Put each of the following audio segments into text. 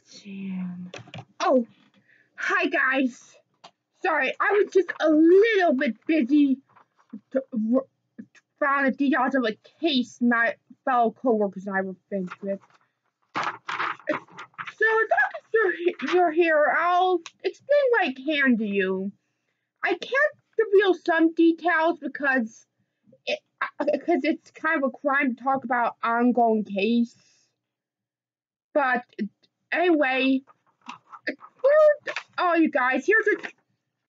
Jam. Oh, hi guys. Sorry, I was just a little bit busy to found the details of a case my fellow coworkers and I were finished with. So as long as you're here, I'll explain what I can to you. I can't reveal some details because it's kind of a crime to talk about ongoing case. But anyway, for all you guys, here's a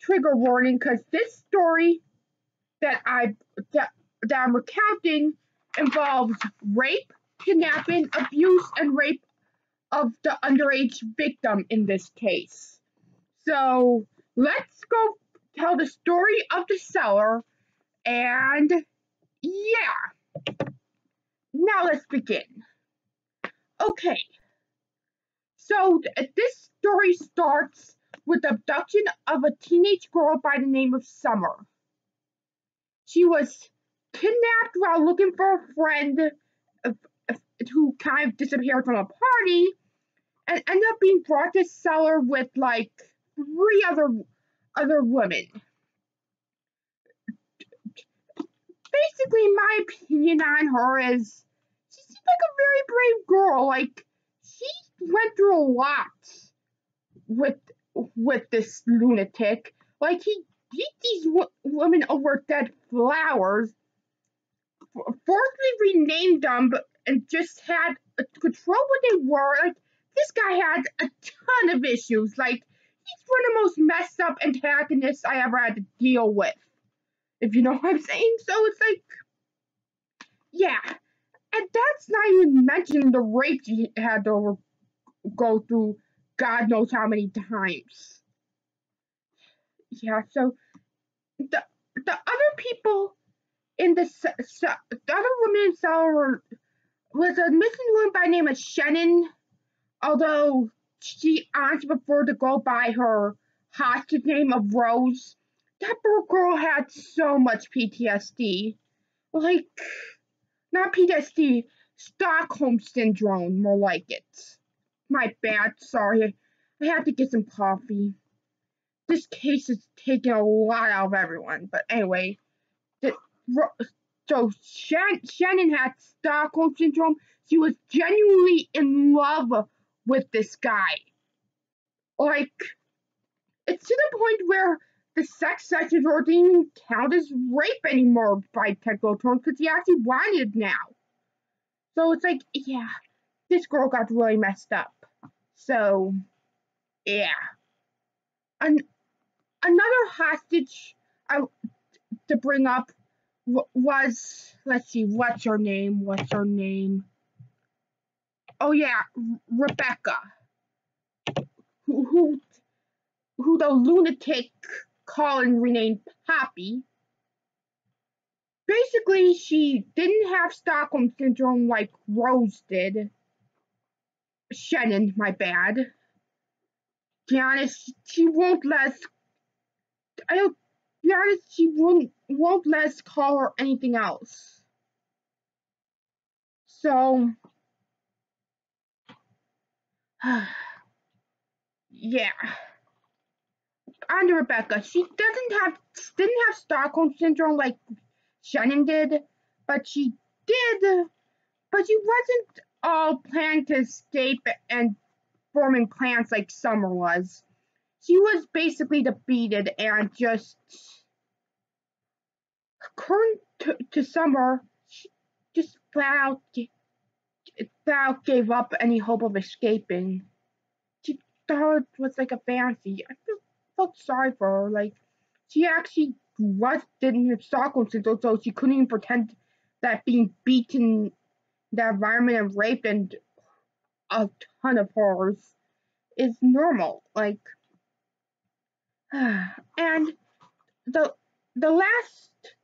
trigger warning because this story that I'm recounting involves rape, kidnapping, abuse, and rape of the underage victim in this case. So let's go tell the story of the Cellar, and yeah, now let's begin. Okay, so this story starts with the abduction of a teenage girl by the name of Summer. She was kidnapped while looking for a friend who kind of disappeared from a party and ended up being brought to Cellar with like three other women. Basically, my opinion on her is she seems like a very brave girl. Like she went through a lot with this lunatic. Like he beat these women over dead flowers, forcibly renamed them, and just had control what they were. Like this guy had a ton of issues. Like he's one of the most messed up antagonists I ever had to deal with, if you know what I'm saying. So it's like, yeah, and that's not even mentioning the rape he had to go through God knows how many times. Yeah, so the other people in the other woman in Cellar was a missing woman by the name of Shannon, although she honestly preferred to go by her hostage name of Rose. That poor girl had so much PTSD. Like, not PTSD, Stockholm Syndrome, more like it. My bad, sorry. I have to get some coffee. This case is taking a lot out of everyone, but anyway. So Shannon had Stockholm Syndrome. She was genuinely in love with this guy. Like, it's to the point where the sex sessions didn't even count as rape anymore by technical terms because he actually wanted it now. So it's like, yeah, this girl got really messed up. So, yeah. Another hostage to bring up was, let's see, what's her name? Oh yeah, Rebecca, who the lunatic Colin renamed Poppy. Basically, she didn't have Stockholm Syndrome like Rose did. Shannon, my bad. To be honest, she won't let us. I don't. To be honest, she won't let us call her anything else. So, yeah. On to Rebecca. She didn't have Stockholm Syndrome like Shannon did, but she wasn't all planning to escape and forming plans like Summer was. She was basically defeated and just, according to Summer, she just flat out gave up any hope of escaping. She thought it was like a fantasy. I felt sorry for her. Like, she actually didn't have Stockholm Syndrome, so she couldn't even pretend that being beaten, the environment and raped and a ton of horrors is normal. Like, and the last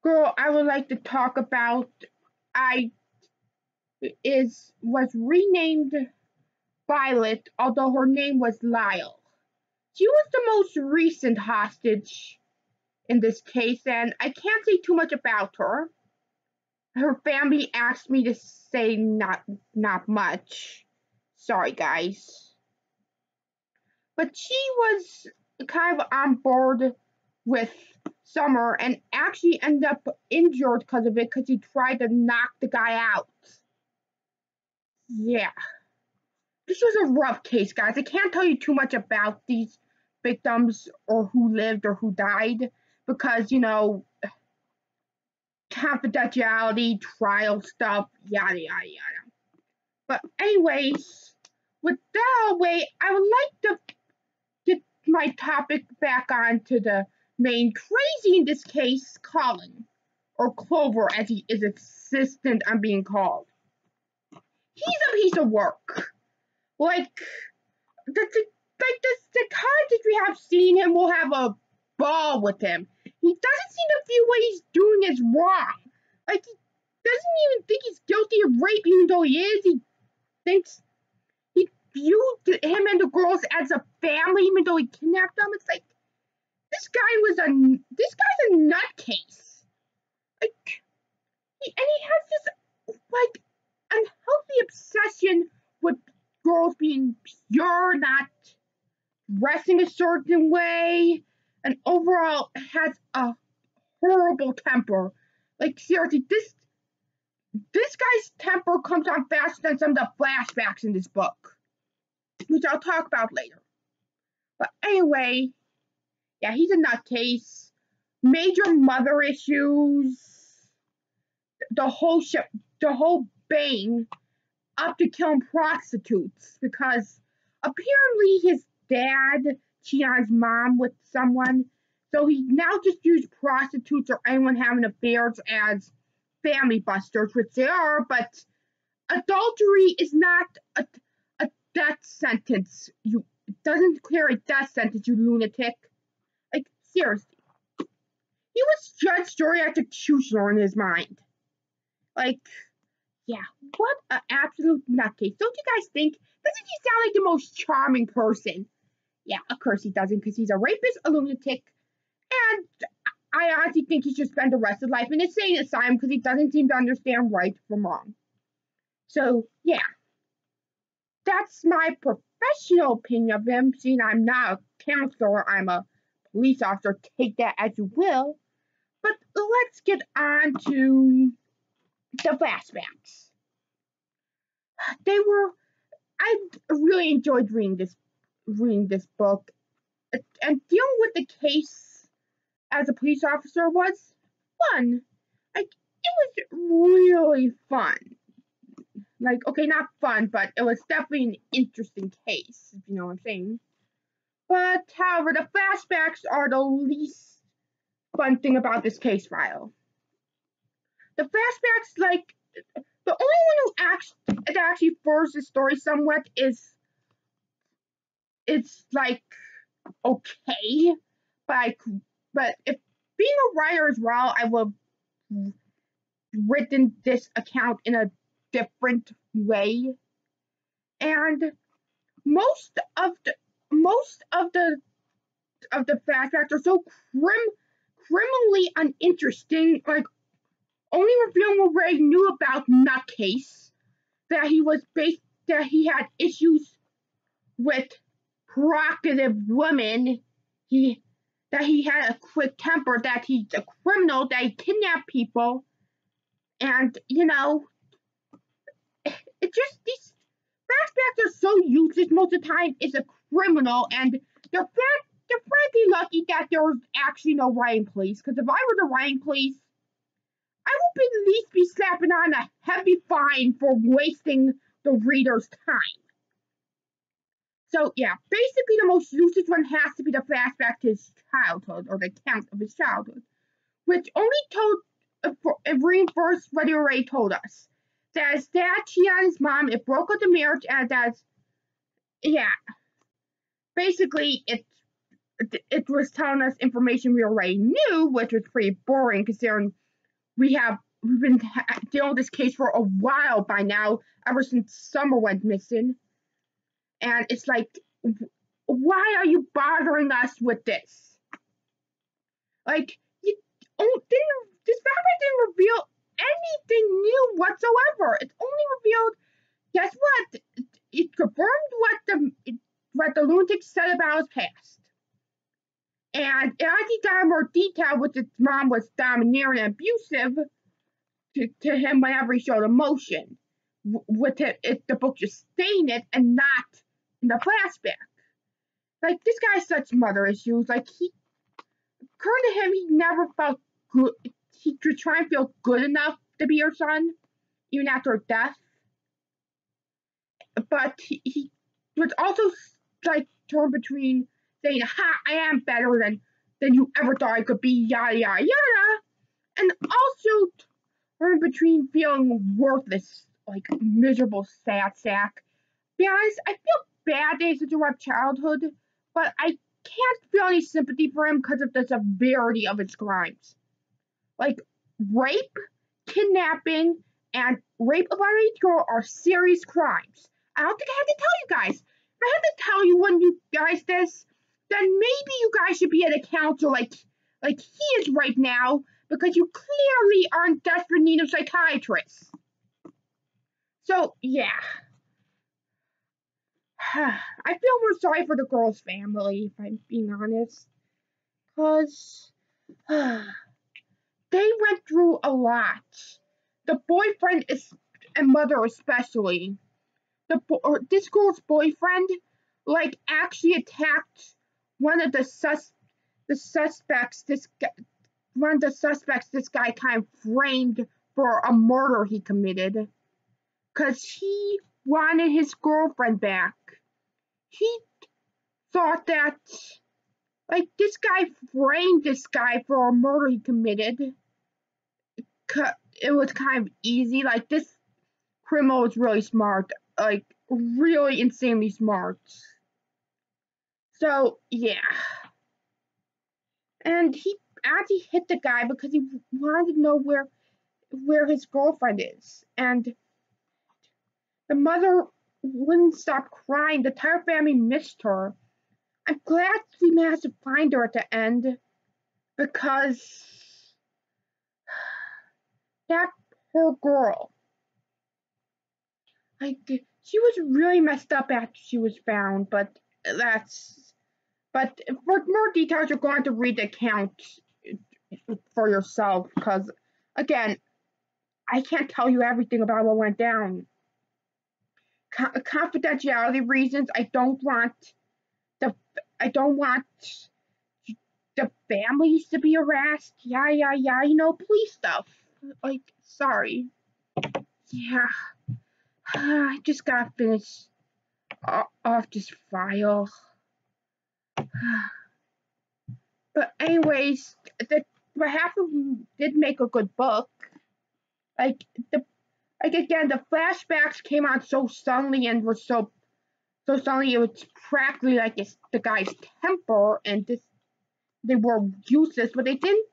girl I would like to talk about was renamed Violet, although her name was Lyle. She was the most recent hostage in this case, and I can't say too much about her. Her family asked me to say not much. Sorry, guys. But she was kind of on board with Summer and actually ended up injured because of it because he tried to knock the guy out. Yeah. This was a rough case, guys. I can't tell you too much about these victims or who lived or who died because, confidentiality, trial stuff, yada, yada, yada. But anyways, with that away, I would like to get my topic back on to the main crazy in this case, Colin, or Clover as he is insistent on being called. He's a piece of work. Like, the psychiatrist we have seen him will have a ball with him. He doesn't seem to feel what he's doing is wrong. Like, he doesn't even think he's guilty of rape, even though he is. He thinks he viewed him and the girls as a family, even though he kidnapped them. It's like this guy's a nutcase. Like, and he has this like unhealthy obsession with girls being pure, not dressing a certain way, and overall has a horrible temper. Like seriously, this guy's temper comes on faster than some of the flashbacks in this book, which I'll talk about later. But anyway, yeah, he's a nutcase. Major mother issues. The whole bang up to killing prostitutes because apparently his dad cheated on his mom with someone, so he now just used prostitutes or anyone having affairs as family busters, which they are, but adultery is not a death sentence. It doesn't clear a death sentence, you lunatic. Like, seriously. He was judge, jury, executioner in his mind. Like, yeah, what an absolute nutcase. Don't you guys think? Doesn't he sound like the most charming person? Yeah, of course he doesn't, because he's a rapist, a lunatic, and I honestly think he should spend the rest of his life in a insane asylum because he doesn't seem to understand right from wrong. So, yeah, that's my professional opinion of him, seeing I'm not a counselor, I'm a police officer. Take that as you will. But let's get on to the flashbacks. I really enjoyed reading this book, and dealing with the case as a police officer was fun. Like, it was really fun. Like, okay, not fun, but it was definitely an interesting case, if you know what I'm saying. But however, the flashbacks are the least fun thing about this case file. The flashbacks, like, the only one who actually furthers the story somewhat is it's like okay, but if being a writer as well, I would have written this account in a different way. And most of the most of the flashbacks are so criminally uninteresting, like only revealing what Ray knew about Nutcase, that he had issues with provocative women, that he had a quick temper, that he's a criminal, that he kidnapped people, and it just these flashbacks are so useless most of the time. It's a criminal, and they're frankly lucky that there was actually no writing police. Because if I were the writing police, I would at least be slapping on a heavy fine for wasting the reader's time. So yeah, basically the most useless one has to be the flashback to his childhood, or the account of his childhood, which only told reinforced what he already told us. That his dad cheated on his mom, it broke up the marriage, and that's yeah. Basically, it was telling us information we already knew, which was pretty boring considering we've been dealing with this case for a while by now, ever since Summer went missing. And it's like, why are you bothering us with this? Like, this fabric didn't reveal anything new whatsoever. It only revealed, guess what? it confirmed what the lunatic said about his past. And as he got more detail, with his mom was domineering and abusive to him whenever he showed emotion, with the book just saying it and not in the flashback. Like, this guy has such mother issues. Like, according to him, he never felt good. He was trying to feel good enough to be her son, even after her death. But he was also, like, torn between saying, "Ha, I am better than you ever thought I could be," yada yada yada, and also torn between feeling worthless, like miserable sad sack. To be honest, I feel bad that he's such a rough childhood, but I can't feel any sympathy for him because of the severity of his crimes. Like, rape, kidnapping, and rape of an underage girl are serious crimes. I don't think I have to tell you guys. If I have to tell you when you guys this, then maybe you guys should be at a council like he is right now, because you clearly are in desperate need of psychiatrists. So yeah. I feel more sorry for the girl's family, if I'm being honest. Because they went through a lot. The boyfriend and mother especially. This girl's boyfriend, like, actually attacked one of the suspects. One of the suspects this guy kind of framed for a murder he committed, because he wanted his girlfriend back. He thought that, like, this guy framed this guy for a murder he committed. It was kind of easy. Like, this criminal was really smart, like, really insanely smart. So yeah, and he actually hit the guy because he wanted to know where his girlfriend is, and the mother wouldn't stop crying. The entire family missed her. I'm glad we managed to find her at the end, because that poor girl, like, she was really messed up after she was found. But for more details, you're going to read the account for yourself, because again, I can't tell you everything about what went down. Confidentiality reasons, I don't want the families to be harassed. Yeah, police stuff. Like, sorry. Yeah. I just gotta finish off this file. But anyways, half of them did make a good book. Like, again, the flashbacks came on so suddenly and were so suddenly, it was practically like the guy's temper, and they were useless, but they didn't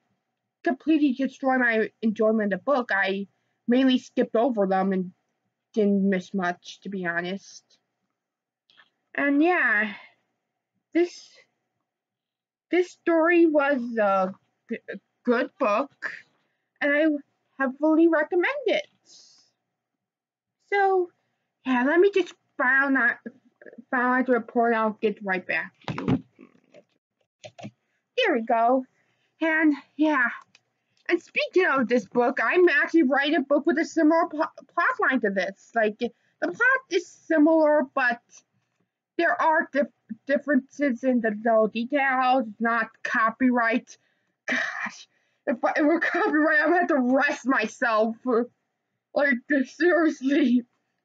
completely destroy my enjoyment of the book. I mainly skipped over them and didn't miss much, to be honest. And yeah, this story was a good book, and I heavily recommend it. So yeah, let me just finalize the report. I'll get right back to you. Here we go. And yeah, and speaking of this book, I'm actually writing a book with a similar plot line to this. Like, the plot is similar, but there are differences in the little details. It's not copyright. Gosh, if it were copyright, I would have to arrest myself. Like, seriously,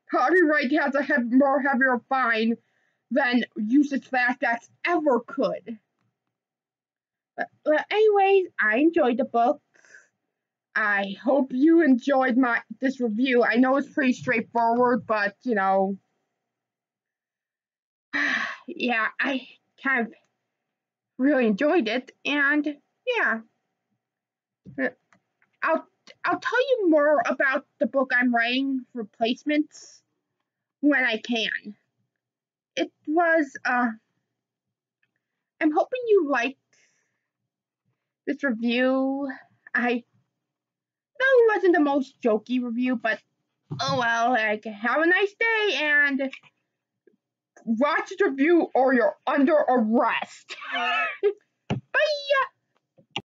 copyright has a heavier fine than usage flashbacks ever could. But anyways, I enjoyed the book. I hope you enjoyed this review. I know it's pretty straightforward, but yeah, I kind of really enjoyed it, and yeah, I'll tell you more about the book I'm writing, Replacements, when I can. It was I'm hoping you liked this review. I know it wasn't the most jokey review, but oh well. Like, have a nice day, and watch this review or you're under arrest.